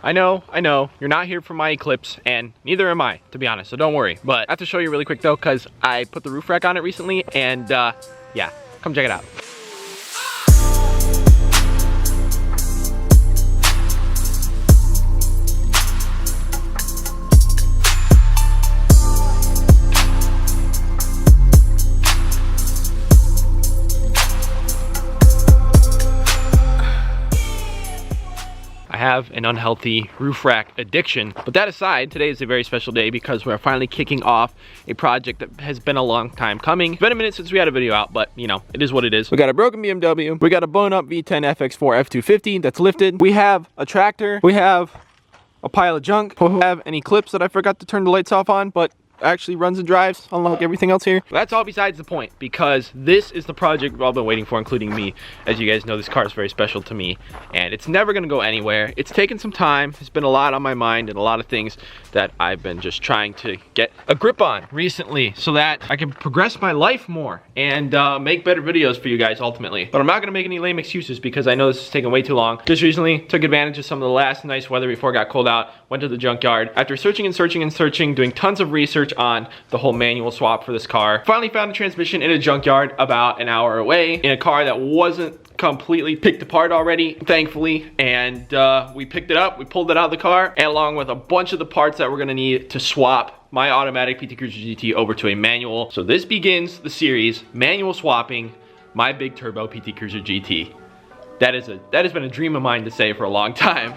I know, you're not here for my Eclipse, and neither am I, to be honest, so don't worry. But I have to show you really quick though, because I put the roof rack on it recently, and yeah, come check it out. I have an unhealthy roof rack addiction. But that aside, today is a very special day because we're finally kicking off a project that has been a long time coming. It's been a minute since we had a video out, but you know, it is what it is. We got a broken BMW, we got a blown up V10 FX4 F250 that's lifted. We have a tractor, we have a pile of junk, we have an Eclipse that I forgot to turn the lights off on, but actually runs and drives, unlike everything else here. That's all besides the point, because this is the project we've all been waiting for, including me. As you guys know, this car is very special to me, and it's never gonna go anywhere. It's taken some time. It's been a lot on my mind and a lot of things that I've been just trying to get a grip on recently so that I can progress my life more and make better videos for you guys ultimately. But I'm not gonna make any lame excuses because I know this is taking way too long. Just recently took advantage of some of the last nice weather before it got cold out, went to the junkyard. After searching and searching and searching, doing tons of research on the whole manual swap for this car, finally found a transmission in a junkyard about an hour away in a car that wasn't completely picked apart already, thankfully. And we picked it up, we pulled it out of the car, and along with a bunch of the parts that we're gonna need to swap my automatic PT CRUISER GT over to a manual. So this begins the series, manual swapping my big turbo PT CRUISER GT. That has been a dream of mine to say for a long time.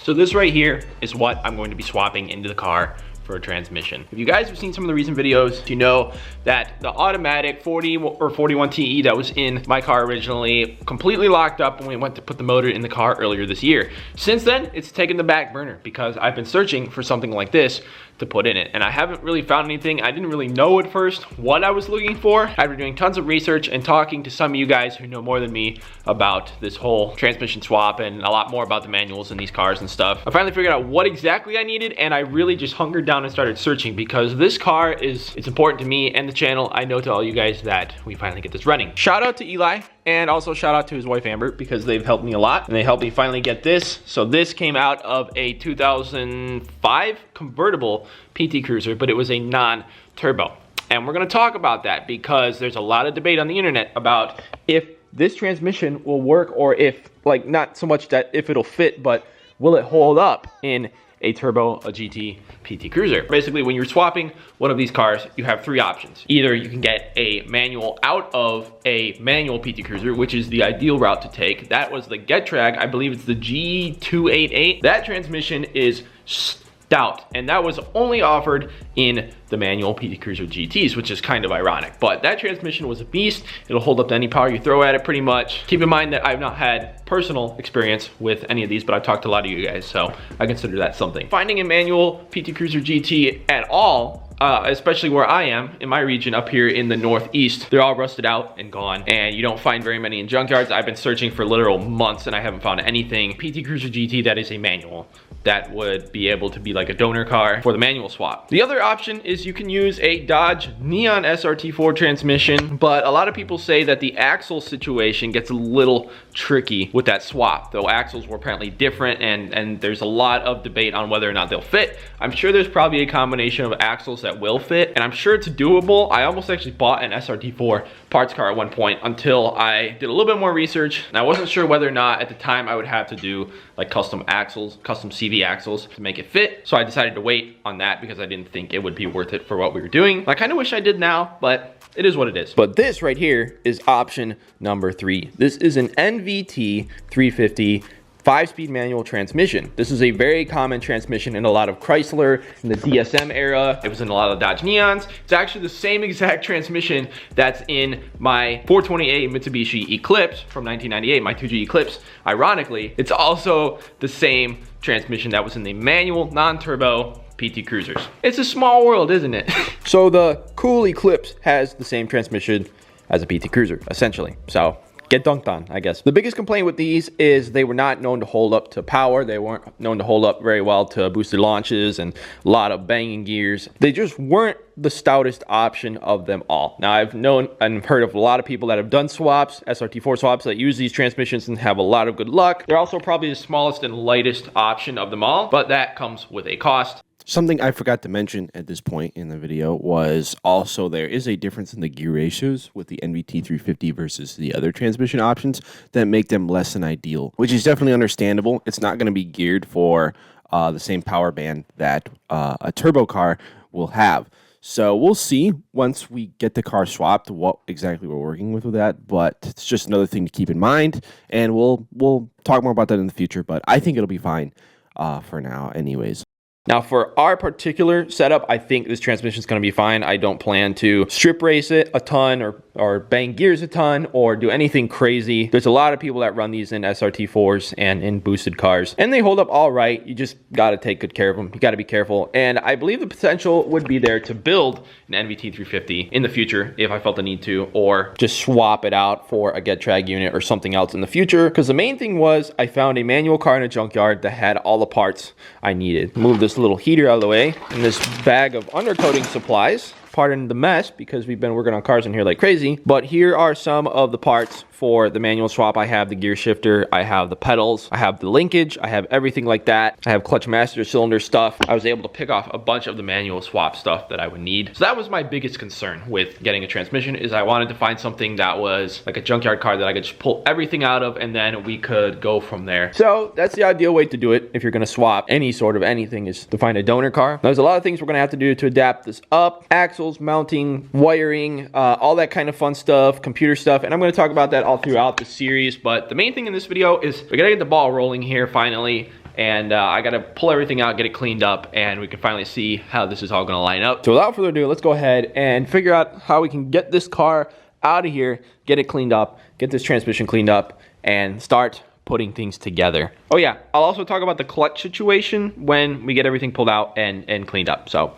So this right here is what I'm going to be swapping into the car for a transmission. If you guys have seen some of the recent videos, you know that the automatic 40 or 41 TE that was in my car originally completely locked up when we went to put the motor in the car earlier this year. Since then, it's taken the back burner because I've been searching for something like this to put in it, and I haven't really found anything. I didn't really know at first what I was looking for. After doing tons of research and talking to some of you guys who know more than me about this whole transmission swap and a lot more about the manuals in these cars and stuff, I finally figured out what exactly I needed, and I really just hungered down and started searching because this car it's important to me and the channel. I know to all you guys that we finally get this running. Shout out to Eli, and also shout out to his wife Amber, because they've helped me a lot and they helped me finally get this. So this came out of a 2005 convertible PT Cruiser, but it was a non-turbo. And we're gonna talk about that because there's a lot of debate on the internet about if this transmission will work, or if, like, not so much that if it'll fit, but will it hold up in a turbo, a GT, PT Cruiser. Basically, when you're swapping one of these cars, you have three options. Either you can get a manual out of a manual PT Cruiser, which is the ideal route to take. That was the Getrag, I believe it's the G288. That transmission is stout, and that was only offered in the manual PT CRUISER GTs, which is kind of ironic. But that transmission was a beast. It'll hold up to any power you throw at it pretty much. Keep in mind that I've not had personal experience with any of these, but I've talked to a lot of you guys, so I consider that something. Finding a manual PT CRUISER GT at all, especially where I am in my region up here in the Northeast, they're all rusted out and gone, and you don't find very many in junkyards. I've been searching for literal months and I haven't found anything PT CRUISER GT that is a manual that would be able to be like a donor car for the manual swap. The other option is you can use a Dodge Neon SRT-4 transmission, but a lot of people say that the axle situation gets a little tricky with that swap, though axles were apparently different, and there's a lot of debate on whether or not they'll fit. I'm sure there's probably a combination of axles that will fit, and I'm sure it's doable. I almost actually bought an SRT-4 parts car at one point until I did a little bit more research, and I wasn't sure whether or not at the time I would have to do like custom axles, custom CV axles to make it fit. So I decided to wait on that because I didn't think it would be worth it for what we were doing. I kind of wish I did now, but it is what it is. But this right here is option number 3. This is an NVT 350 5-speed manual transmission. This is a very common transmission in a lot of Chrysler in the DSM era. It was in a lot of Dodge Neons. It's actually the same exact transmission that's in my 428 Mitsubishi Eclipse from 1998, my 2G Eclipse. Ironically, it's also the same transmission that was in the manual non-turbo PT Cruisers. It's a small world, isn't it? So the cool Eclipse has the same transmission as a PT Cruiser, essentially. So get dunked on, I guess. The biggest complaint with these is they were not known to hold up to power. They weren't known to hold up very well to boosted launches and a lot of banging gears. They just weren't the stoutest option of them all. Now, I've known and heard of a lot of people that have done swaps, SRT-4 swaps, that use these transmissions and have a lot of good luck. They're also probably the smallest and lightest option of them all, but that comes with a cost. Something I forgot to mention at this point in the video was also there is a difference in the gear ratios with the NVT 350 versus the other transmission options that make them less than ideal, which is definitely understandable. It's not going to be geared for the same power band that a turbo car will have. So we'll see once we get the car swapped what exactly we're working with that, but it's just another thing to keep in mind, and we'll talk more about that in the future, but I think it'll be fine for now anyways. Now, for our particular setup, I think this transmission is going to be fine. I don't plan to strip race it a ton or bang gears a ton or do anything crazy. There's a lot of people that run these in SRT4s and in boosted cars, and they hold up all right. You just got to take good care of them. You got to be careful. And I believe the potential would be there to build an NVT 350 in the future if I felt the need to, or just swap it out for a GetTrag unit or something else in the future. Because the main thing was I found a manual car in a junkyard that had all the parts I needed. Move this little heater out of the way and this bag of undercoating supplies. Pardon the mess because we've been working on cars in here like crazy, but here are some of the parts for the manual swap. I have the gear shifter, I have the pedals, I have the linkage, I have everything like that. I have clutch master cylinder stuff. I was able to pick off a bunch of the manual swap stuff that I would need. So that was my biggest concern with getting a transmission, is I wanted to find something that was like a junkyard car that I could just pull everything out of and then we could go from there. So that's the ideal way to do it if you're gonna swap any sort of anything, is to find a donor car. There's a lot of things we're gonna have to do to adapt this up. Axles, mounting, wiring, all that kind of fun stuff, computer stuff, and I'm gonna talk about that all throughout the series. But the main thing in this video is we gotta get the ball rolling here finally, and I gotta pull everything out, get it cleaned up, and we can finally see how this is all gonna line up. So without further ado, let's go ahead and figure out how we can get this car out of here, get it cleaned up, get this transmission cleaned up, and start putting things together. Oh yeah, I'll also talk about the clutch situation when we get everything pulled out and cleaned up. So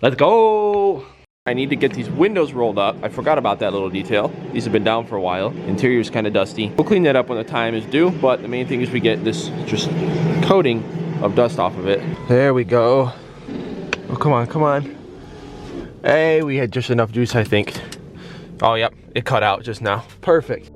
let's go. I need to get these windows rolled up. I forgot about that little detail. These have been down for a while. Interior is kind of dusty. We'll clean that up when the time is due, but the main thing is we get this just coating of dust off of it. There we go. Oh, come on, come on. Hey, we had just enough juice, I think. Oh, yep, it cut out just now. Perfect.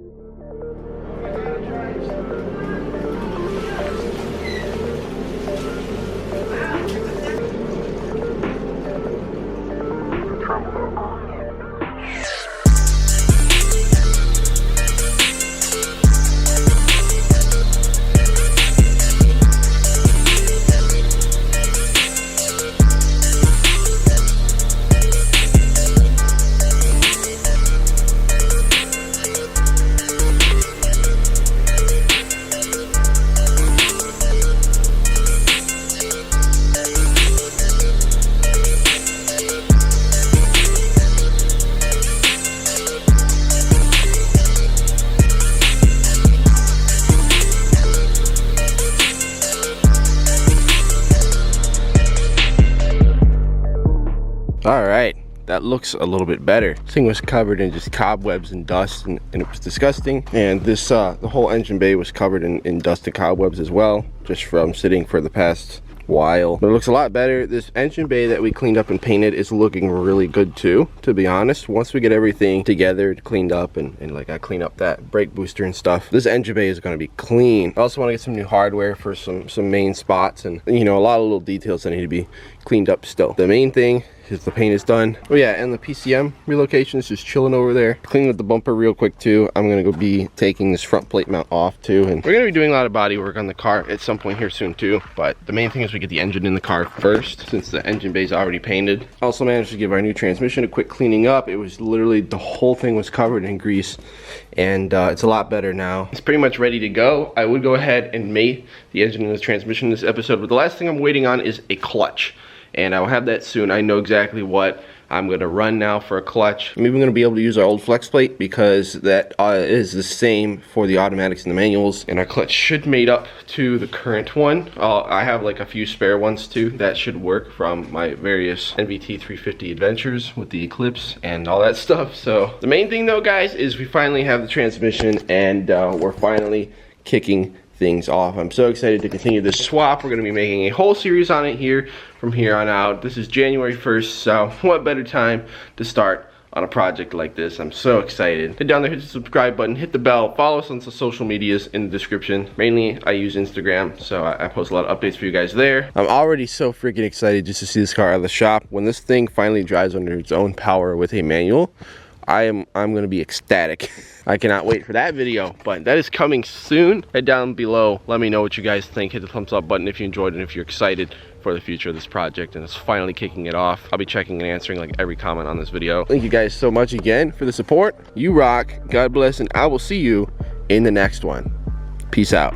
All right, that looks a little bit better. This thing was covered in just cobwebs and dust, and it was disgusting. And this the whole engine bay was covered in dust and cobwebs as well, just from sitting for the past while. But it looks a lot better. This engine bay that we cleaned up and painted is looking really good too, to be honest. Once we get everything together, cleaned up, and like I clean up that brake booster and stuff, this engine bay is going to be clean. I also want to get some new hardware for some main spots, and you know, a lot of little details that need to be cleaned up still. The main thing is the paint is done. Oh yeah, and the PCM relocation is just chilling over there. Cleaning up the bumper real quick too. I'm gonna go be taking this front plate mount off too, and we're gonna be doing a lot of body work on the car at some point here soon too. But the main thing is we get the engine in the car first, since the engine bay is already painted. Also managed to give our new transmission a quick cleaning up. It was literally, the whole thing was covered in grease, and it's a lot better now. It's pretty much ready to go. I would go ahead and mate the engine and the transmission in this episode, but the last thing I'm waiting on is a clutch, and I'll have that soon. I know exactly what I'm gonna run now for a clutch. I'm even gonna be able to use our old flex plate because that is the same for the automatics and the manuals. And our clutch should mate up to the current one. I have like a few spare ones too that should work from my various NVT 350 adventures with the Eclipse and all that stuff. So the main thing though, guys, is we finally have the transmission, and we're finally kicking things off. I'm so excited to continue this swap. We're going to be making a whole series on it here from here on out. This is January 1st, so what better time to start on a project like this. I'm so excited. Head down there, hit the subscribe button, hit the bell, follow us on the social medias in the description. Mainly I use Instagram, so I post a lot of updates for you guys there. I'm already so freaking excited just to see this car out of the shop. When this thing finally drives under its own power with a manual, I'm gonna be ecstatic. I cannot wait for that video, but that is coming soon. Head down below, let me know what you guys think. Hit the thumbs up button if you enjoyed and if you're excited for the future of this project, and it's finally kicking it off. I'll be checking and answering like every comment on this video. Thank you guys so much again for the support. You rock, God bless, and I will see you in the next one. Peace out.